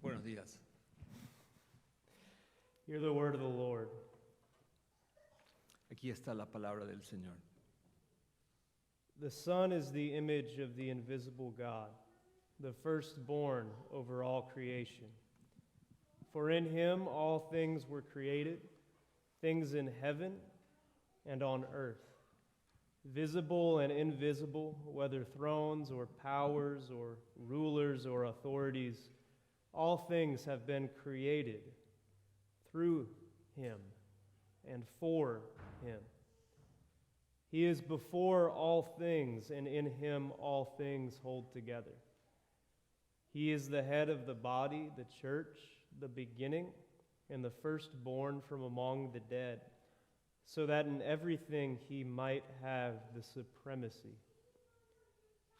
Buenos días. Hear the word of the Lord. Aquí está la palabra del Señor. The Son is the image of the invisible God, the firstborn over all creation. For in him all things were created, things in heaven and on earth, visible and invisible, whether thrones or powers or rulers or authorities, all things have been created through him and for him. He is before all things, and in him all things hold together. He is the head of the body, the church, the beginning, and the firstborn from among the dead, so that in everything he might have the supremacy.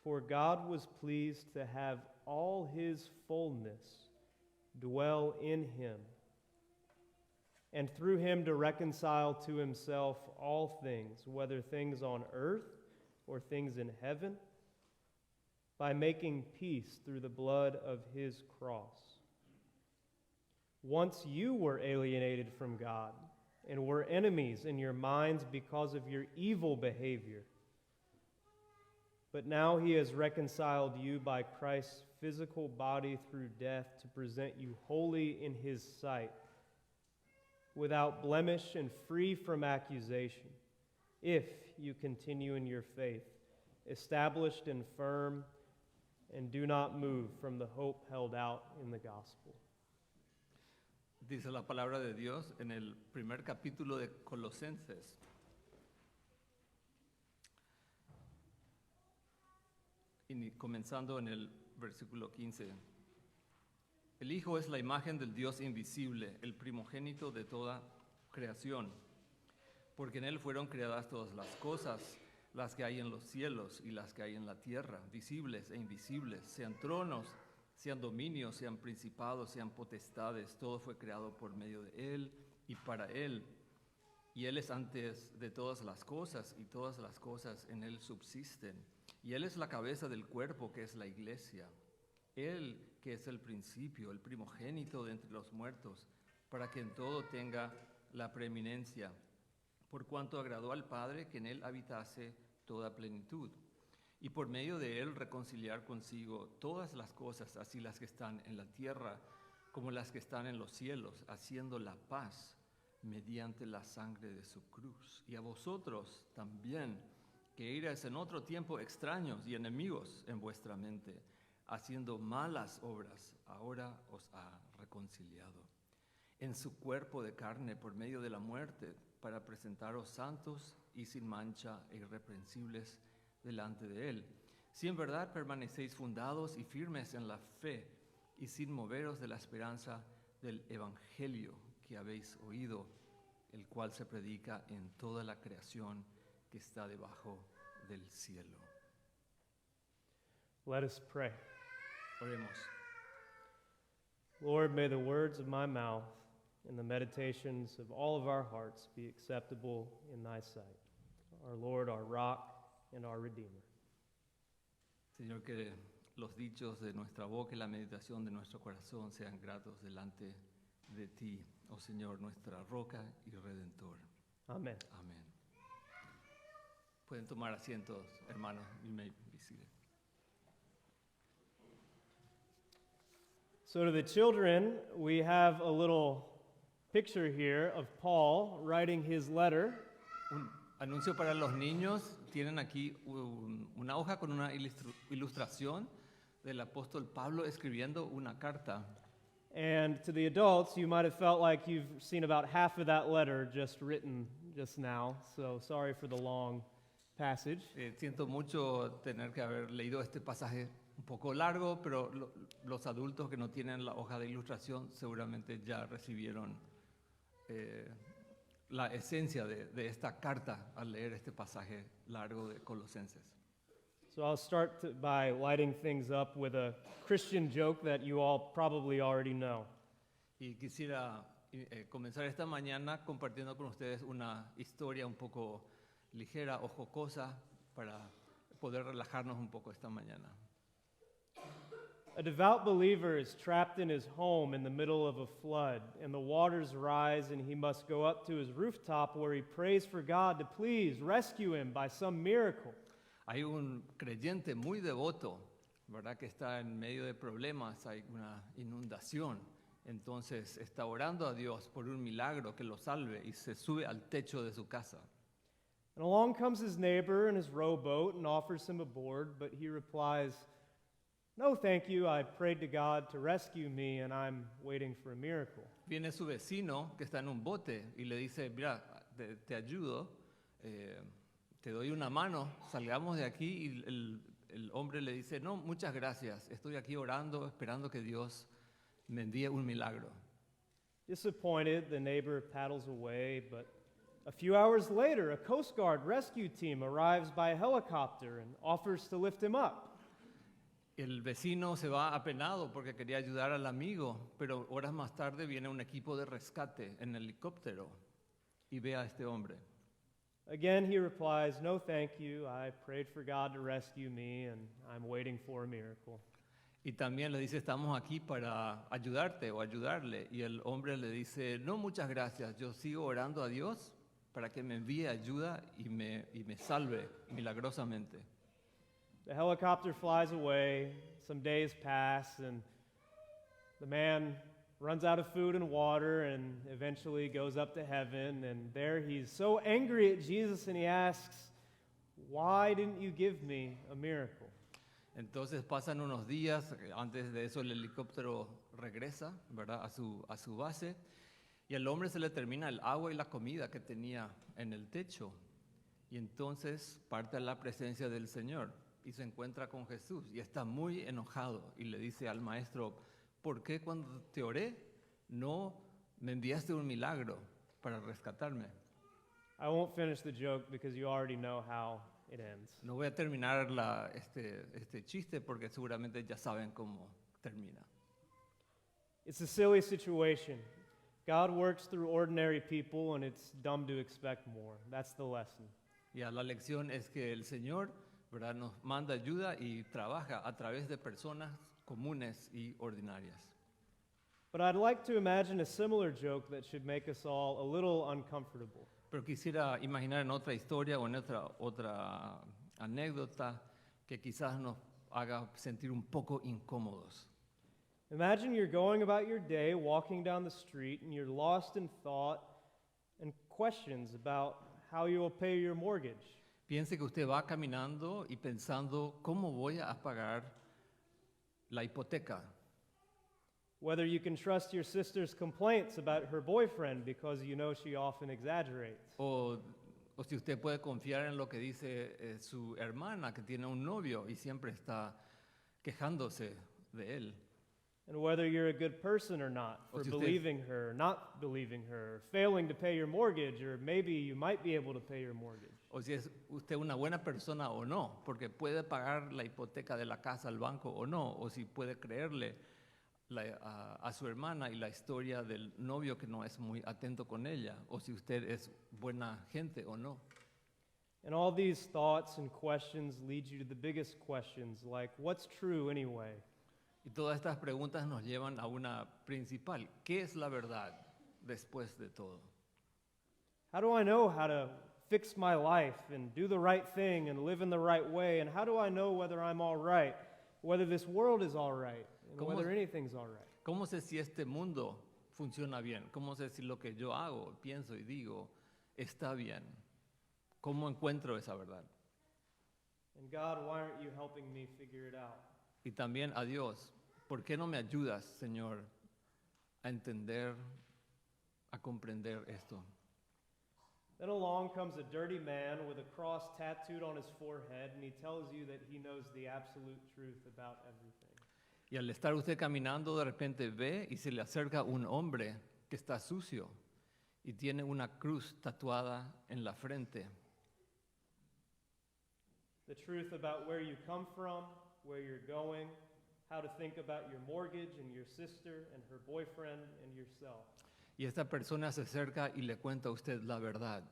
For God was pleased to have all his fullness dwell in him, and through him to reconcile to himself all things, whether things on earth or things in heaven, by making peace through the blood of his cross. Once you were alienated from God and were enemies in your minds because of your evil behavior. But now he has reconciled you by Christ's physical body through death to present you holy in his sight, without blemish and free from accusation, if you continue in your faith, established and firm, and do not move from the hope held out in the gospel. Dice la palabra de Dios en el primer capítulo de Colosenses. Y comenzando en el versículo 15. El Hijo es la imagen del Dios invisible, el primogénito de toda creación, porque en Él fueron creadas todas las cosas, las que hay en los cielos y las que hay en la tierra, visibles e invisibles, sean tronos, sean dominios, sean principados, sean potestades, todo fue creado por medio de Él y para Él. Y Él es antes de todas las cosas, y todas las cosas en Él subsisten. Y Él es la cabeza del cuerpo, que es la iglesia. Él que es el principio, el primogénito de entre los muertos, para que en todo tenga la preeminencia, por cuanto agradó al Padre que en Él habitase toda plenitud, y por medio de Él reconciliar consigo todas las cosas, así las que están en la tierra como las que están en los cielos, haciendo la paz mediante la sangre de su cruz. Y a vosotros también, que erais en otro tiempo extraños y enemigos en vuestra mente, haciendo malas obras, ahora os ha reconciliado en su cuerpo de carne por medio de la muerte, para presentaros santos y sin mancha e irreprensibles delante de Él. Si en verdad permanecéis fundados y firmes en la fe, y sin moveros de la esperanza del Evangelio que habéis oído, el cual se predica en toda la creación que está debajo del cielo. Let us pray. Oremos. Lord, may the words of my mouth and the meditations of all of our hearts be acceptable in thy sight, our Lord, our rock, and our Redeemer. Señor, que los dichos de nuestra boca y la meditación de nuestro corazón sean gratos delante de ti, oh Señor, nuestra roca y redentor. Amen. Amén. Pueden tomar asientos, hermanos. You may be seated. So to the children, we have a little picture here of Paul writing his letter. Un anuncio para los niños. Tienen aquí una hoja con una ilustración del apóstol Pablo escribiendo una carta. And to the adults, you might have felt like you've seen about half of that letter just written just now. So sorry for the long passage. Siento mucho tener que haber leído este pasaje un poco largo, pero los adultos que no tienen la hoja de ilustración seguramente ya recibieron la esencia de esta carta al leer este pasaje largo de Colosenses. So I'll start by lighting things up with a Christian joke that you all probably already know. Y quisiera comenzar esta mañana compartiendo con ustedes una historia un poco ligera o jocosa para poder relajarnos un poco esta mañana. A devout believer is trapped in his home in the middle of a flood, and the waters rise, and he must go up to his rooftop where he prays for God to please rescue him by some miracle. Hay un creyente muy devoto, ¿verdad? Que está en medio de problemas, hay una inundación. Entonces está orando a Dios por un milagro que lo salve y se sube al techo de su casa. And along comes his neighbor in his rowboat and offers him a board, but he replies, "No, thank you. I prayed to God to rescue me, and I'm waiting for a miracle." Viene su vecino que está en un bote y le dice, mira, te ayudo, te doy una mano, salgamos de aquí. Y el hombre le dice, no, muchas gracias, estoy aquí orando, esperando que Dios me envíe un milagro. Disappointed, the neighbor paddles away, but a few hours later, a Coast Guard rescue team arrives by a helicopter and offers to lift him up. El vecino se va apenado porque quería ayudar al amigo, pero horas más tarde viene un equipo de rescate en helicóptero y ve a este hombre. Again, he replies, "No, thank you. I prayed for God to rescue me, and I'm waiting for a miracle." Y también le dice, estamos aquí para ayudarte o ayudarle. Y el hombre le dice, no, muchas gracias, yo sigo orando a Dios para que me envíe ayuda y me salve milagrosamente. The helicopter flies away, some days pass, and the man runs out of food and water and eventually goes up to heaven. And there he's so angry at Jesus, and he asks, "Why didn't you give me a miracle?" Entonces pasan unos días, antes de eso el helicóptero regresa, ¿verdad? a su base, y al hombre se le termina el agua y la comida que tenía en el techo. Y entonces parte a la presencia del Señor y se encuentra con Jesús y está muy enojado y le dice al maestro, ¿por qué cuando te oré no me enviaste un milagro para rescatarme? I won't finish the joke because you already know how it ends. No voy a terminar este chiste porque seguramente ya saben cómo termina. It's a silly situation. God works through ordinary people, and it's dumb to expect more. That's the lesson. Ya la lección es que el Señor, ¿verdad?, nos manda ayuda y trabaja a través de personas comunes y ordinarias. But I'd like to imagine a similar joke that should make us all a little uncomfortable. Pero quisiera imaginar en otra historia o en otra anécdota que quizás nos haga sentir un poco incómodos. Imagine you're going about your day, walking down the street, and you're lost in thought and questions about how you will pay your mortgage. Piense que usted va caminando y pensando, ¿cómo voy a pagar la hipoteca? Whether you can trust your sister's complaints about her boyfriend because you know she often exaggerates. O si usted puede confiar en lo que dice su hermana que tiene un novio y siempre está quejándose de él. And whether you're a good person or not, O for si usted- believing her, not believing her, failing to pay your mortgage, or maybe you might be able to pay your mortgage. O si es usted una buena persona o no, porque puede pagar la hipoteca de la casa al banco o no, o si puede creerle a su hermana y la historia del novio que no es muy atento con ella, o si usted es buena gente o no. And all these thoughts and questions lead you to the biggest questions, like what's true anyway? Y todas estas preguntas nos llevan a una principal. ¿Qué es la verdad después de todo? How do I know how to fix my life and do the right thing and live in the right way? And how do I know whether I'm all right, whether this world is all right, and ¿Cómo- whether anything's all right? ¿Cómo sé si este mundo funciona bien? ¿Cómo sé si lo que yo hago, pienso y digo está bien? ¿Cómo encuentro esa verdad? And God, why aren't you helping me figure it out? Y también a Dios, ¿por qué no me ayudas, Señor, a entender, a comprender esto? Then along comes a dirty man with a cross tattooed on his forehead, and he tells you that he knows the absolute truth about everything. Y al estar usted caminando, de repente ve y se le acerca un hombre que está sucio y tiene una cruz tatuada en la frente. The truth about where you come from, where you're going, how to think about your mortgage and your sister and her boyfriend and yourself. Y esta persona se acerca y le cuenta a usted la verdad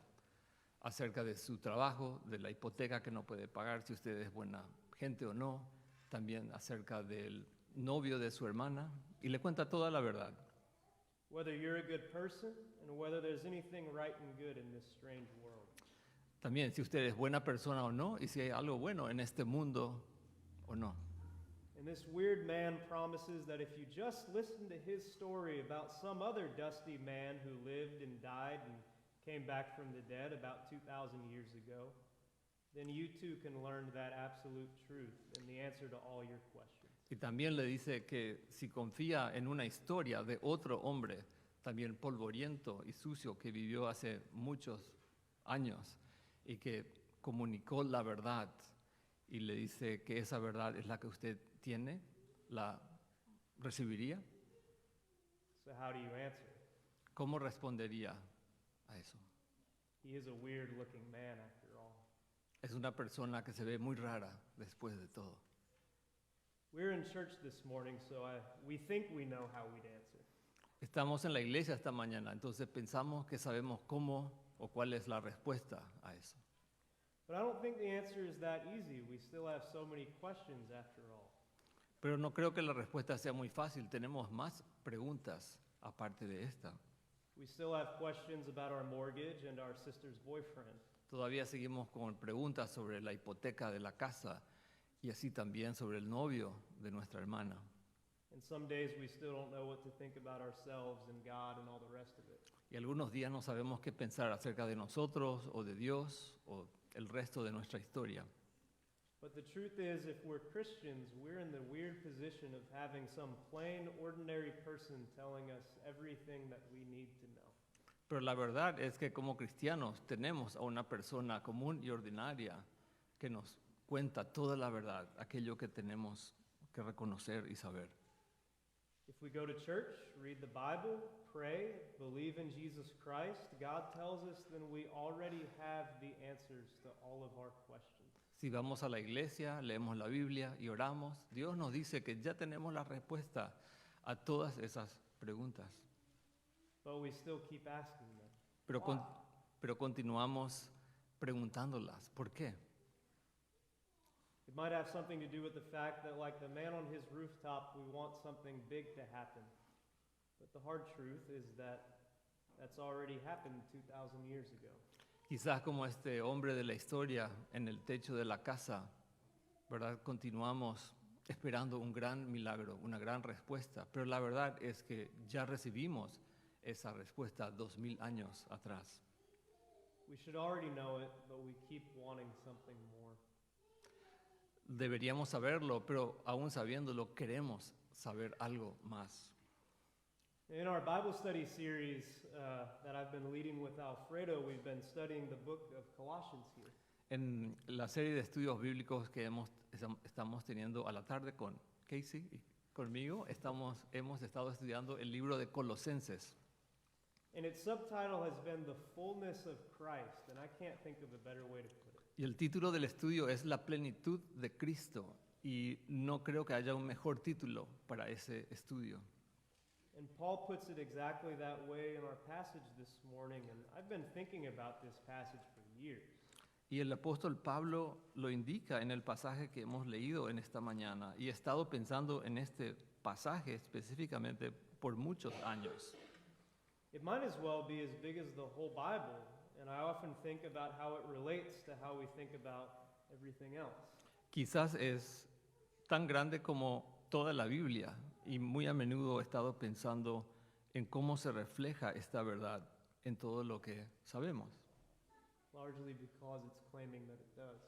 acerca de su trabajo, de la hipoteca que no puede pagar, si usted es buena gente o no, también acerca de novio de su hermana y le cuenta toda la verdad. whether you're a good person and whether there's anything right and good in this strange world. También si usted es buena persona o no y si hay algo bueno en este mundo o no. And this weird man promises that if you just listen to his story about some other dusty man who lived and died and came back from the dead about 2,000 years ago, then you too can learn that absolute truth and the answer to all your questions. Y también le dice que si confía en una historia de otro hombre, también polvoriento y sucio, que vivió hace muchos años y que comunicó la verdad y le dice que esa verdad es la que usted tiene, ¿la recibiría? So how do you answer? ¿Cómo respondería a eso? He is a weird looking man after all. Es una persona que se ve muy rara después de todo. We're in church this morning, so we think we know how we'd answer. Estamos en la iglesia esta mañana, entonces pensamos que sabemos cómo o cuál es la respuesta a eso. But I don't think the answer is that easy. We still have so many questions after all. Pero no creo que la respuesta sea muy fácil. Tenemos más preguntas aparte de esta. We still have questions about our mortgage and our sister's boyfriend. Todavía seguimos con preguntas sobre la hipoteca de la casa y así también sobre el novio de nuestra hermana. And some days we still don't know what to think about ourselves and God and all the rest of it. Y algunos días no sabemos qué pensar acerca de nosotros o de Dios o el resto de nuestra historia. But the truth is, if we're Christians, we're in the weird position of having some plain, ordinary person telling us everything that we need to know. Pero la verdad es que como cristianos tenemos a una persona común y ordinaria que nos cuenta toda la verdad, aquello que tenemos que reconocer y saber. If we go to church, read the Bible, pray, believe in Jesus Christ, God tells us then we already have the answers to all of our questions. Si vamos a la iglesia, leemos la Biblia y oramos, Dios nos dice que ya tenemos la respuesta a todas esas preguntas. But we still keep asking them. Pero continuamos preguntándolas. ¿Por qué? It might have something to do with the fact that, like the man on his rooftop, we want something big to happen. But the hard truth is that that's already happened 2,000 years ago. Quizás como este hombre de la historia en el techo de la casa, ¿verdad? Continuamos esperando un gran milagro, una gran respuesta. Pero la verdad es que ya recibimos esa respuesta 2000 años atrás. We should already know it, but we keep wanting something more. Deberíamos saberlo, pero aún sabiéndolo, queremos saber algo más. In our Bible study series that I've been leading with Alfredo, we've been studying the book of Colossians here. En la serie de estudios bíblicos que estamos teniendo a la tarde con Casey y conmigo, hemos estado estudiando el libro de Colosenses. And its subtitle has been The Fullness of Christ, and I can't think of a better way to put it. Y el título del estudio es La plenitud de Cristo, y no creo que haya un mejor título para ese estudio. And Paul puts it exactly that way in our passage this morning, and I've been thinking about this passage for years. Y el apóstol Pablo lo indica en el pasaje que hemos leído en esta mañana, y he estado pensando en este pasaje específicamente por muchos años. It might as well be as big as the whole Bible, and I often think about how it relates to how we think about everything else. Quizás es tan grande como toda la Biblia, y muy a menudo he estado pensando en cómo se refleja esta verdad en todo lo que sabemos. Largely because it's claiming that it does.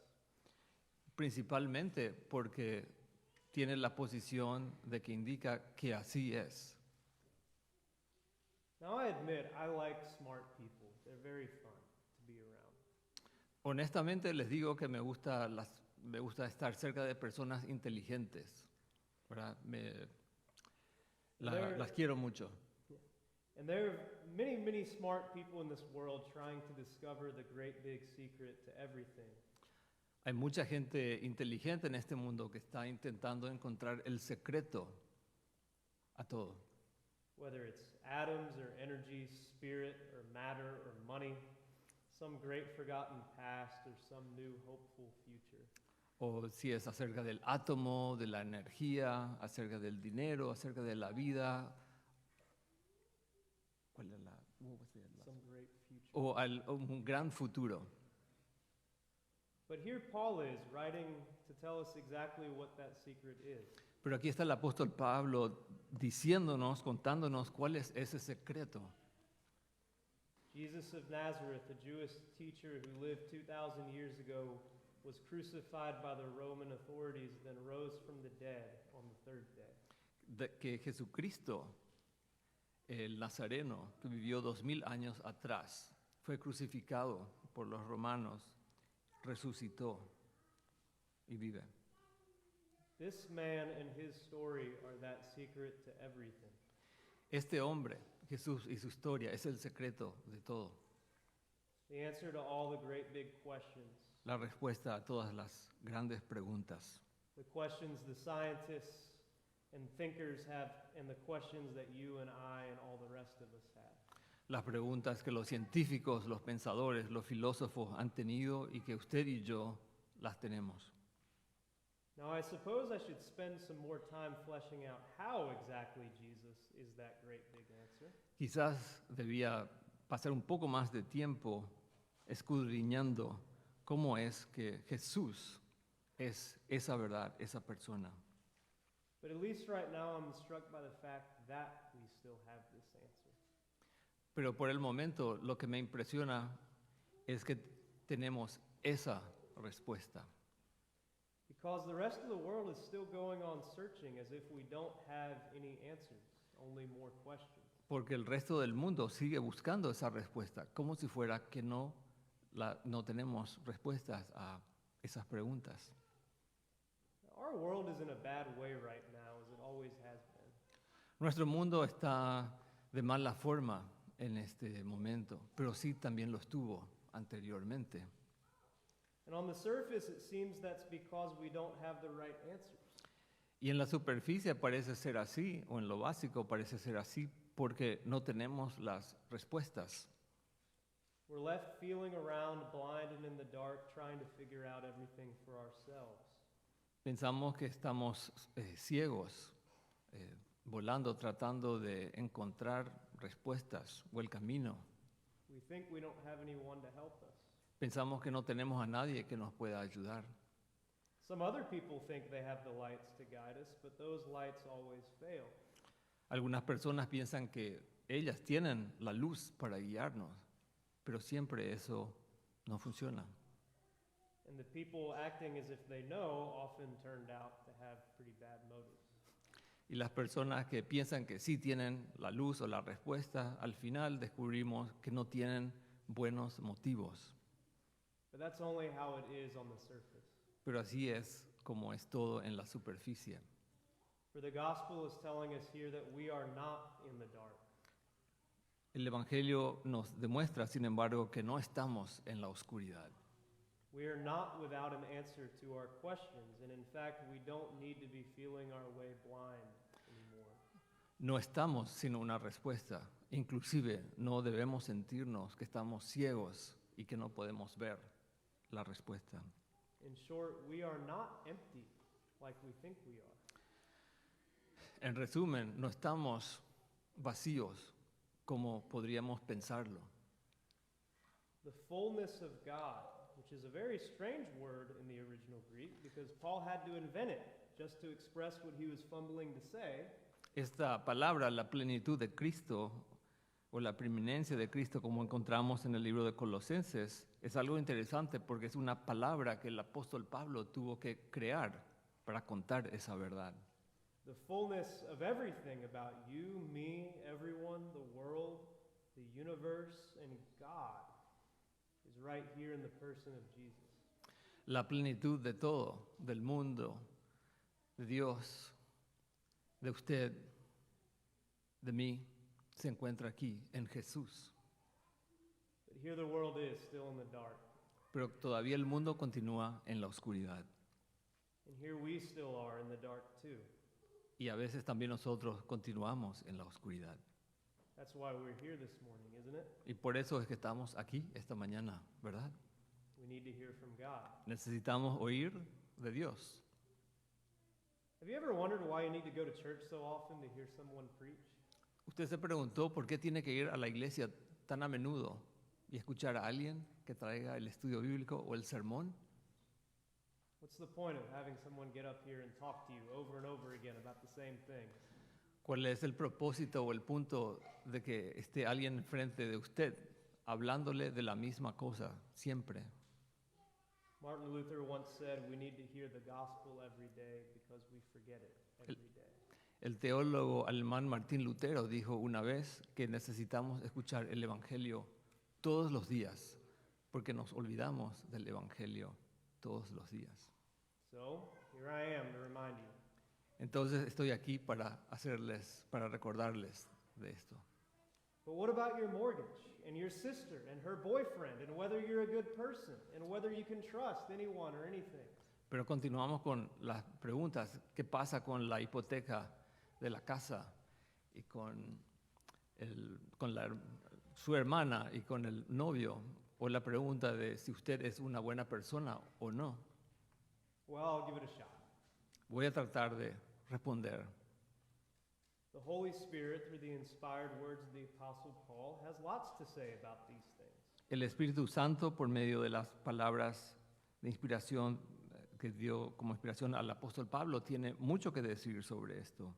Principalmente porque tiene la posición de que indica que así es. Now I admit I like smart people. They're very fun to be around. Honestamente les digo que me gusta estar cerca de personas inteligentes, ¿verdad? Las quiero mucho. And there are many, many smart people in this world trying to discover the great big secret to everything. Hay mucha gente inteligente en este mundo que está intentando encontrar el secreto a todo. Whether it's atoms or energy, spirit or matter or money, some great forgotten past or some new hopeful future. o si es acerca del átomo, de la energía, acerca del dinero, acerca de la vida. ¿Cuál es la? what was the last Some great future. o un gran futuro. But here Paul is writing to tell us exactly what that secret is. Pero aquí está el apóstol Pablo diciéndonos, contándonos cuál es ese secreto. Jesus of Nazareth, a Jewish teacher who lived 2,000 years ago, was crucified by the Roman authorities, then rose from the dead on the third day. Que Jesucristo, el Nazareno, que vivió 2000 años atrás, fue crucificado por los romanos, resucitó y vive. This man and his story are that secret to everything. Este hombre, Jesús y su historia, es el secreto de todo. The answer to all the great big questions. La respuesta a todas las grandes preguntas. The questions the scientists and thinkers have, and the questions that you and I and all the rest of us have. Las preguntas que los científicos, los pensadores, los filósofos han tenido y que usted y yo las tenemos. Now, I suppose I should spend some more time fleshing out how exactly Jesus is that great big answer. Quizás debía pasar un poco más de tiempo escudriñando cómo es que Jesús es esa verdad, esa persona. But at least right now I'm struck by the fact that we still have this answer. Pero por el momento lo que me impresiona es que tenemos esa respuesta. Because the rest of the world is still going on searching as if we don't have any answers, only more questions. Porque el resto del mundo sigue buscando esa respuesta, como si fuera que no tenemos respuestas a esas preguntas. Our world is in a bad way right now, as it always has been. Nuestro mundo está de mala forma en este momento, pero sí también lo estuvo anteriormente. And on the surface, it seems that's because we don't have the right answers. Y en la superficie parece ser así, o en lo básico parece ser así, porque no tenemos las respuestas. We're left feeling around, blind and in the dark, trying to figure out everything for ourselves. Pensamos que estamos ciegos, volando, tratando de encontrar respuestas o el camino. We think we don't have anyone to help us. Pensamos que no tenemos a nadie que nos pueda ayudar. Some other people think they have the lights to guide us, but those lights always fail. Algunas personas piensan que ellas tienen la luz para guiarnos, pero siempre eso no funciona. And the people acting as if they know often turned out to have pretty bad motives. Y las personas que piensan que sí tienen la luz o la respuesta, al final descubrimos que no tienen buenos motivos. But that's only how it is on the surface. Pero así es como es todo en la superficie. For the gospel is telling us here that we are not in the dark. El Evangelio nos demuestra, sin embargo, que no estamos en la oscuridad. We are not without an answer to our questions, and in fact, we don't need to be feeling our way blind anymore. No estamos sin una respuesta. Inclusive no debemos sentirnos que estamos ciegos y que no podemos ver la respuesta. In short, we are not empty like we think we are. En resumen, no estamos vacíos como podríamos pensarlo. The fullness of God, which is a very strange word in the original Greek because Paul had to invent it just to express what he was fumbling to say. Esta palabra, la plenitud de Cristo o la preeminencia de Cristo, como encontramos en el libro de Colosenses, es algo interesante porque es una palabra que el apóstol Pablo tuvo que crear para contar esa verdad. The fullness of everything about you, me, everyone, the world, the universe, and God is right here in the person of Jesus. La plenitud de todo, del mundo, de Dios, de usted, de mí, se encuentra aquí en Jesús. But here the world is still in the dark. Pero todavía el mundo continúa en la oscuridad. And here we still are in the dark too. Y a veces también nosotros continuamos en la oscuridad. That's why we're here this morning, isn't it? Y por eso es que estamos aquí esta mañana, ¿verdad? We need to hear from God. Necesitamos oír de Dios. Have you ever wondered why you need to go to church so often to hear someone preach? ¿Usted se preguntó por qué tiene que ir a la iglesia tan a menudo y escuchar a alguien que traiga el estudio bíblico o el sermón? What's the point of having someone get up here and talk to you over and over again about the same things? ¿Cuál es el propósito o el punto de que esté alguien enfrente de usted hablándole de la misma cosa siempre? Martin Luther once said we need to hear the gospel every day because we forget it every day. El teólogo alemán Martín Lutero dijo una vez que necesitamos escuchar el Evangelio todos los días, porque nos olvidamos del Evangelio todos los días. So, here I am to remind you. Entonces estoy aquí para recordarles de esto. But what about your mortgage and your sister and her boyfriend and whether you're a good person and whether you can trust anyone or anything? Pero continuamos con las preguntas. ¿Qué pasa con la hipoteca de la casa y con su hermana y con el novio? O la pregunta de si usted es una buena persona o no. Well, I'll give it a shot. Voy a tratar de responder. The Holy Spirit, through the inspired words of the Apostle Paul, has lots to say about these things. El Espíritu Santo, por medio de las palabras de inspiración que dio como inspiración al apóstol Pablo, tiene mucho que decir sobre esto.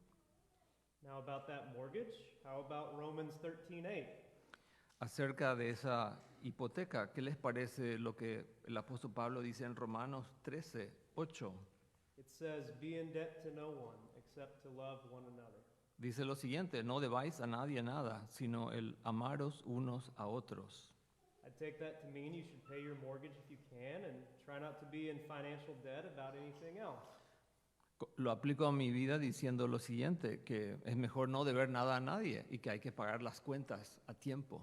Now about that mortgage, how about Romans 13:8? Acerca de esa hipoteca, ¿qué les parece lo que el apóstol Pablo dice en Romanos 13:8? It says, "Be in debt to no one except to love one another." Dice lo siguiente: no debáis a nadie nada, sino el amaros unos a otros. I take that to mean you should pay your mortgage if you can and try not to be in financial debt about anything else. Lo aplico a mi vida diciendo lo siguiente, que es mejor no deber nada a nadie y que hay que pagar las cuentas a tiempo.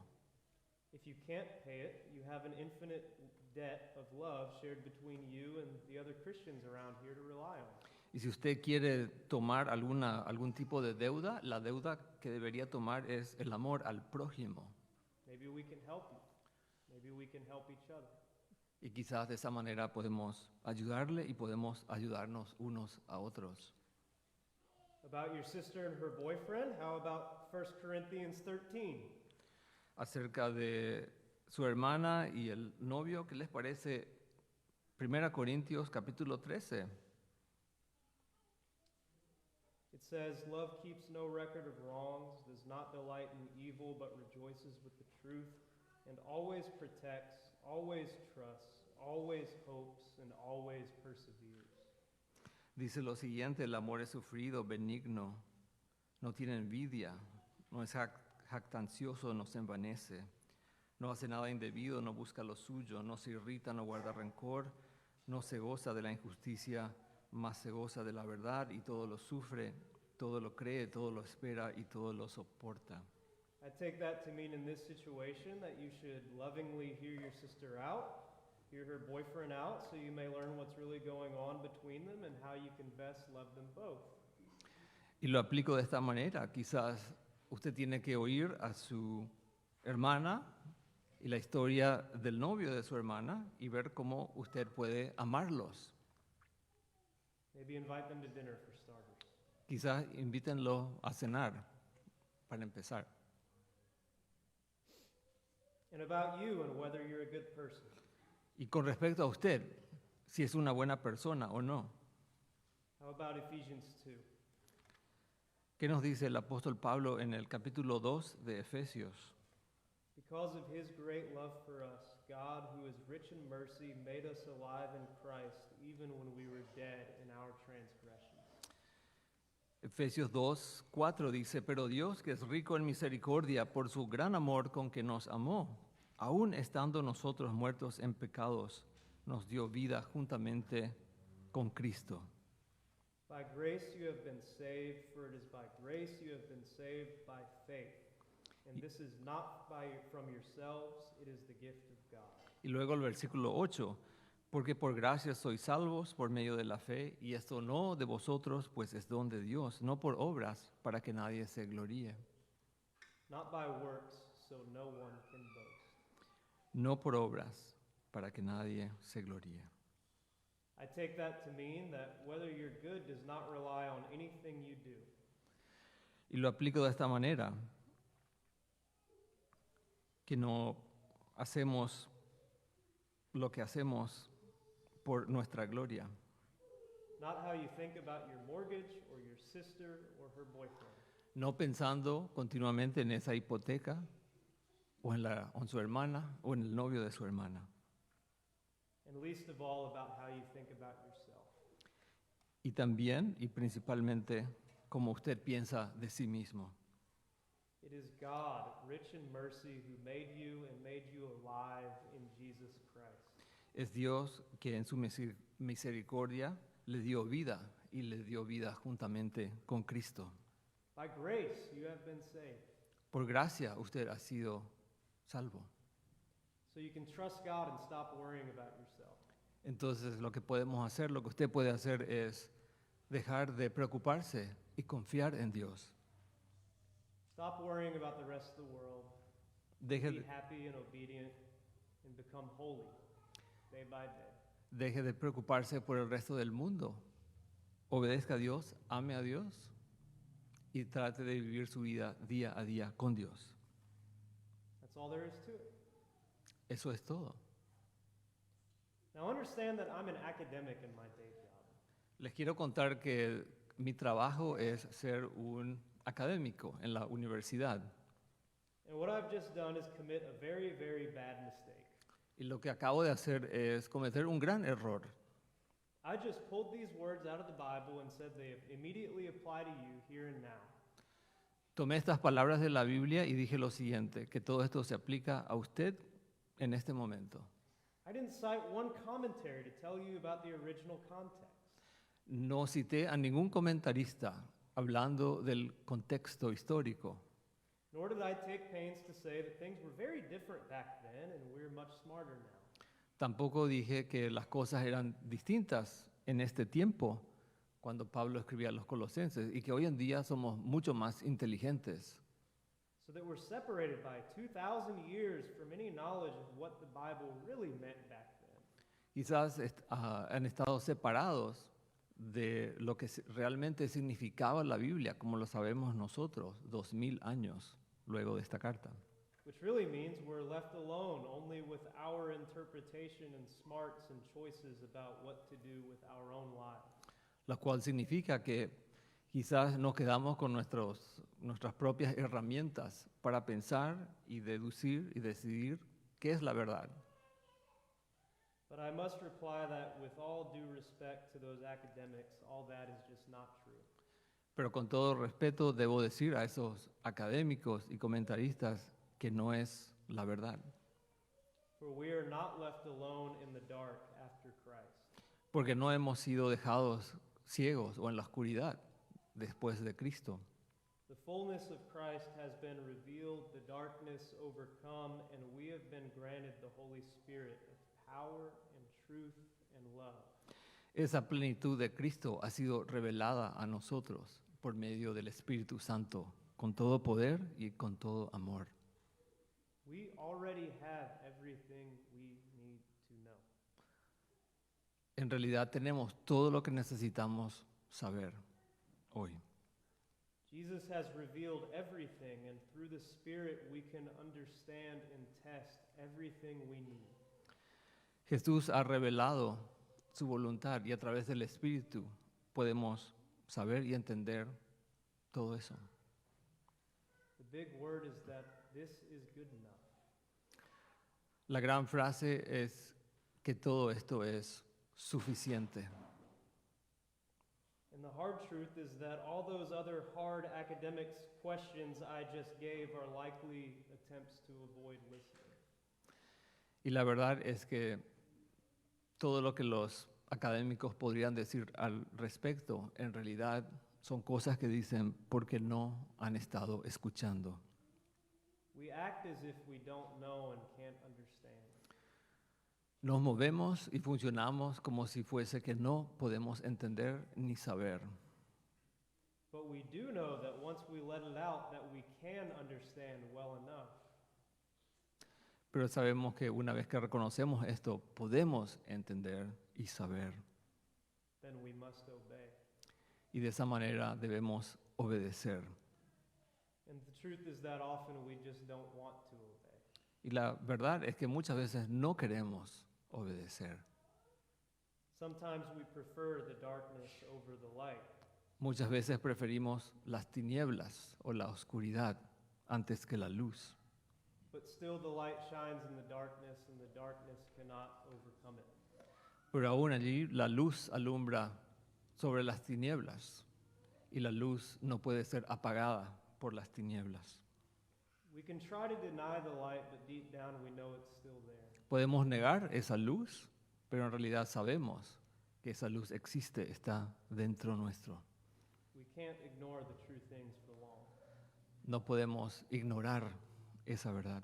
If you can't pay it, you have an infinite debt of love shared between you and the other Christians around here to rely on. Y si usted quiere tomar algún tipo de deuda, la deuda que debería tomar es el amor al prójimo. Maybe we can help you. Maybe we can help each other. Y quizás de esa manera podemos ayudarle y podemos ayudarnos unos a otros. About your sister and her boyfriend, how about 1 Corinthians 13? Acerca de su hermana y el novio, ¿qué les parece? 1 Corintios capítulo 13. It says, "Love keeps no record of wrongs, does not delight in evil, but rejoices with the truth, and always protects, always trusts, always hopes, and always perseveres." Dice lo siguiente: el amor es sufrido, benigno, no tiene envidia, no es jactancioso, no se envanece, no hace nada indebido, no busca lo suyo, no se irrita, no guarda rencor, no se goza de la injusticia, más se goza de la verdad, y todo lo sufre, todo lo cree, todo lo espera y todo lo soporta. I take that to mean in this situation that you should lovingly hear your sister out, hear her boyfriend out, so you may learn what's really going on between them and how you can best love them both. Y lo aplico de esta manera: quizás usted tiene que oír a su hermana y la historia del novio de su hermana y ver cómo usted puede amarlos. Maybe invite them to dinner for starters. Quizás invítenlo a cenar para empezar. And about you and whether you're a good person. Y con respecto a usted, si es una buena persona o no. How about Ephesians 2? ¿Qué nos dice el apóstol Pablo en el capítulo 2 de Efesios? Because of his great love for us, God, who is rich in mercy, made us alive in Christ, even when we were dead in our transgressions. Efesios 2:4 dice: pero Dios, que es rico en misericordia, por su gran amor con que nos amó, aun estando nosotros muertos en pecados, nos dio vida juntamente con Cristo. By grace you have been saved, for it is by grace you have been saved by faith. And this is not from yourselves, it is the gift of God. Y luego el versículo 8: porque por gracia sois salvos por medio de la fe, y esto no de vosotros, pues es don de Dios, no por obras, para que nadie se gloríe. Not by works, so no one can boast. No por obras, para que nadie se gloríe. I take that to mean that whether you're good does not rely on anything you do. Y lo aplico de esta manera, que no hacemos lo que hacemos por nuestra gloria, Not how you think about your mortgage or your sister or her boyfriend. no pensando continuamente en esa hipoteca o en su hermana o en el novio de su hermana. And least of all about how you think about yourself. Y también y principalmente como usted piensa de sí mismo. It is God, rich in mercy, who made you and made you alive in Jesus Christ. Es Dios que en su misericordia le dio vida y le dio vida juntamente con Cristo. By grace you have been saved. Por gracia usted ha sido salvo. So you can trust God and stop worrying about yourself. Entonces lo que podemos hacer, lo que usted puede hacer es dejar de preocuparse y confiar en Dios. Stop worrying about the rest of the world. Deje Be de, happy and obedient and become holy day by day. deje de preocuparse por el resto del mundo. Obedezca a Dios, ame a Dios y trate de vivir su vida día a día con Dios. That's all there is to it. Eso es todo. Now understand that I'm an academic in my day job. Les quiero contar que mi trabajo es ser un académico en la universidad. And what I've just done is commit a very, very bad mistake. Y lo que acabo de hacer es cometer un gran error. I just pulled these words out of the Bible and said they immediately apply to you here and now. Tomé estas palabras de la Biblia y dije lo siguiente, que todo esto se aplica a usted en este momento. I didn't cite one commentary to tell you about the original context. No cité a ningún comentarista hablando del contexto histórico. Nor did I take pains to say that things were very different back then and we're much smarter now. Tampoco dije que las cosas eran distintas en este tiempo, cuando Pablo escribía a los Colosenses, y que hoy en día somos mucho más inteligentes. So that we're separated by 2,000 years from any knowledge of what the Bible really meant back then. Quizás han estado separados de lo que realmente significaba la Biblia, como lo sabemos nosotros, 2000 años luego de esta carta. Which really means we're left alone only with our interpretation and smarts and choices about what to do with our own lives. Lo cual significa que quizás nos quedamos con nuestras propias herramientas para pensar y deducir y decidir qué es la verdad. But I must reply that with all due respect to those academics, all that is just not true. Pero con todo respeto debo decir a esos académicos y comentaristas que no es la verdad. For we are not left alone in the dark after Christ. Porque no hemos sido dejados ciegos o en la oscuridad después de Cristo. The fullness of Christ has been revealed, the darkness overcome, and we have been granted the Holy Spirit of power and truth and love. Esa plenitud de Cristo ha sido revelada a nosotros por medio del Espíritu Santo, con todo poder y con todo amor. We already have everything we need to know. En realidad tenemos todo lo que necesitamos saber hoy. Jesus has revealed everything, and through the Spirit we can understand and test everything we need. Jesús ha revelado su voluntad y a través del Espíritu podemos saber y entender todo eso. The big word is that this is good enough. La gran frase es que todo esto es suficiente. And the hard truth is that all those other hard academics questions I just gave are likely attempts to avoid listening. Y la verdad es que todo lo que los académicos podrían decir al respecto, en realidad son cosas que dicen porque no han estado escuchando. We act as if we don't know and can't understand. Nos movemos y funcionamos como si fuese que no podemos entender ni saber. But we do know that once we let it out, that we can understand well enough. Pero sabemos que una vez que reconocemos esto, podemos entender y saber. then we must obey. Y de esa manera debemos obedecer. And the truth is that often we just don't want to obey. Y la verdad es que muchas veces no queremos obedecer. Sometimes we prefer the darkness over the light. Muchas veces preferimos las tinieblas o la oscuridad antes que la luz. But still the light shines in the darkness, and the darkness cannot overcome it. Pero aún allí la luz alumbra sobre las tinieblas y la luz no puede ser apagada por las tinieblas. We can try to deny the light, but deep down we know it's still there. Podemos negar esa luz, pero en realidad sabemos que esa luz existe, está dentro nuestro. We can't ignore the true things for long. No podemos ignorar esa verdad.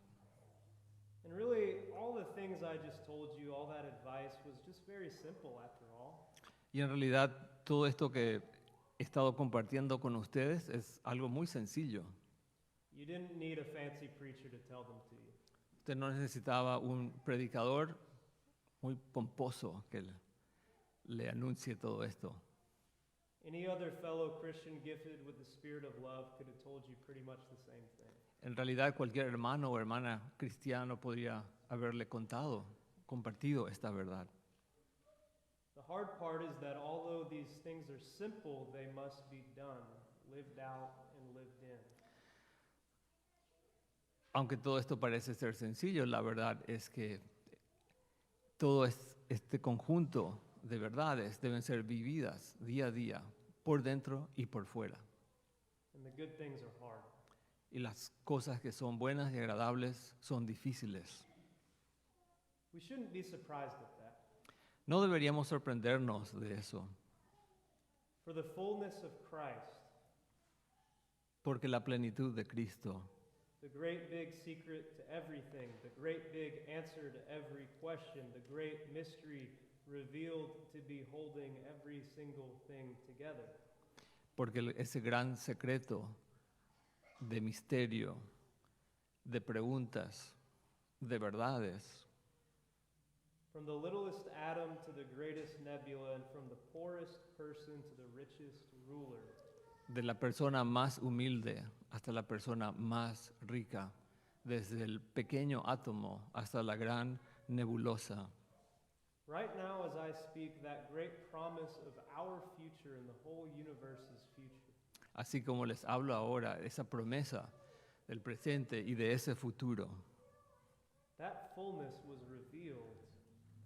And really, all the things I just told you, all that advice was just very simple after all. Y en realidad todo esto que he estado compartiendo con ustedes es algo muy sencillo. You didn't need a fancy preacher to tell them to you. Usted no necesitaba un predicador muy pomposo que le anuncie todo esto. Any other fellow Christian gifted with the spirit of love could have told you pretty much the same thing. En realidad cualquier hermano o hermana cristiano podría haberle compartido esta verdad. The hard part is that although these things are simple, they must be done, lived out, and lived in. Aunque todo esto parece ser sencillo, la verdad es que todo este conjunto de verdades deben ser vividas día a día, por dentro y por fuera. And the good things are hard. Y las cosas que son buenas y agradables son difíciles. We shouldn't be surprised at that. No deberíamos sorprendernos de eso, For the fullness of Christ, porque la plenitud de Cristo, the great big secret to everything, the great big answer to every question, the great mystery revealed to be holding every single thing together. porque ese gran secreto de misterio, de preguntas, de verdades, From the littlest atom to the greatest nebula, and from the poorest person to the richest ruler, de la persona más humilde hasta la persona más rica, desde el pequeño átomo hasta la gran nebulosa. right now as I speak, that great promise of our future and the whole universe's future Así como les hablo ahora, esa promesa del presente y de ese futuro, that fullness was revealed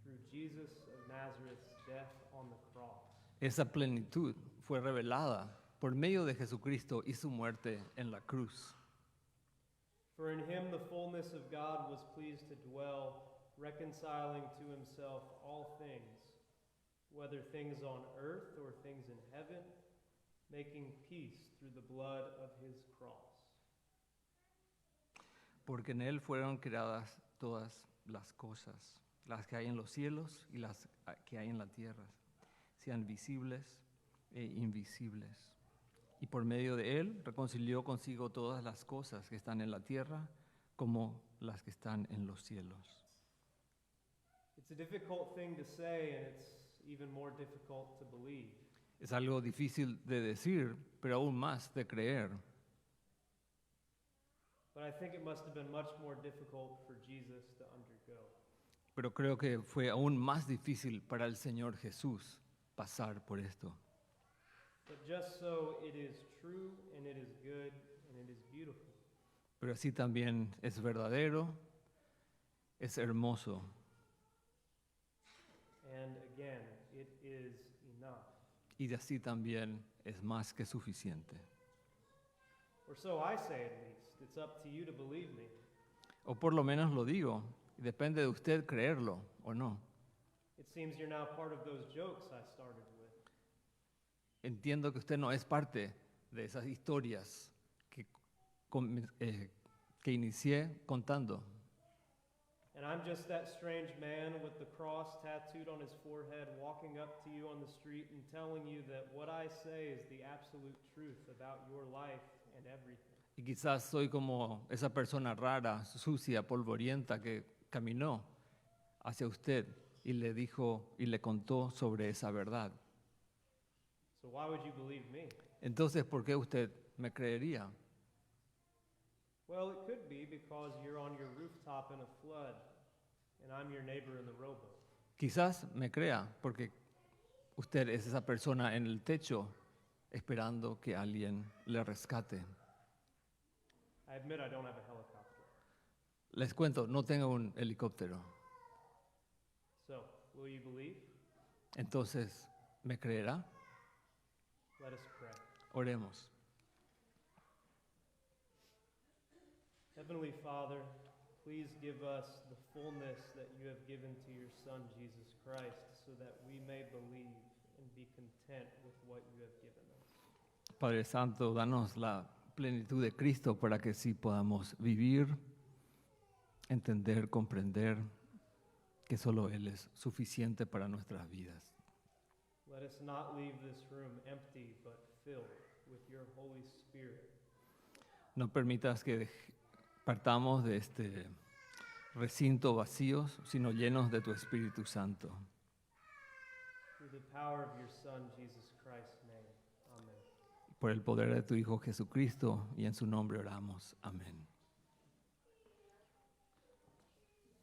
through Jesus of Nazareth's death on the cross. esa plenitud fue revelada por medio de Jesucristo y su muerte en la cruz. For in him the fullness of God was pleased to dwell, reconciling to himself all things, whether things on earth or things in heaven, making peace through the blood of his cross. Porque en Él fueron creadas todas las cosas, las que hay en los cielos y las que hay en la tierra, sean visibles e invisibles. Y por medio de Él reconcilió consigo todas las cosas que están en la tierra como las que están en los cielos. It's a difficult thing to say, and it's even more difficult to believe. Es algo difícil de decir, pero aún más de creer. But I think it must have been much more difficult for Jesus to undergo. Pero creo que fue aún más difícil para el Señor Jesús pasar por esto. But just so it is true, and it is good, and it is beautiful. Pero así también es verdadero, es hermoso. And again, it is enough. Y así también es más que suficiente. Or so I say at least. It's up to you to believe me. O por lo menos lo digo, y depende de usted creerlo o no. It seems you're now part of those jokes I started with. Entiendo que usted no es parte de esas historias que inicié contando. And I'm just that strange man with the cross tattooed on his forehead, walking up to you on the street and telling you that what I say is the absolute truth about your life and everything. Y quizás soy como esa persona rara, sucia, polvorienta que caminó hacia usted y le dijo y le contó sobre esa verdad. So why would you believe me? Entonces, ¿por qué usted me creería? Well, it could be because you're on your rooftop in a flood and I'm your neighbor in the rowboat. Quizás me crea porque usted es esa persona en el techo esperando que alguien le rescate. I admit I don't have a helicopter. Les cuento, no tengo un helicóptero. So, will you believe? Entonces, ¿me creerá? Let us pray. Oremos. Heavenly Father, please give us the fullness that you have given to your Son, Jesus Christ, so that we may believe and be content with what you have given us. Padre Santo, danos la plenitud de Cristo para que sí podamos vivir, entender, comprender que solo Él es suficiente para nuestras vidas. Let us not leave this room empty, but filled with your Holy Spirit. No permitas que partamos de este recinto vacíos, sino llenos de tu Espíritu Santo. Through the power of your Son, Jesus Christ's name. Amen. Por el poder de tu Hijo Jesucristo y en su nombre oramos. Amén.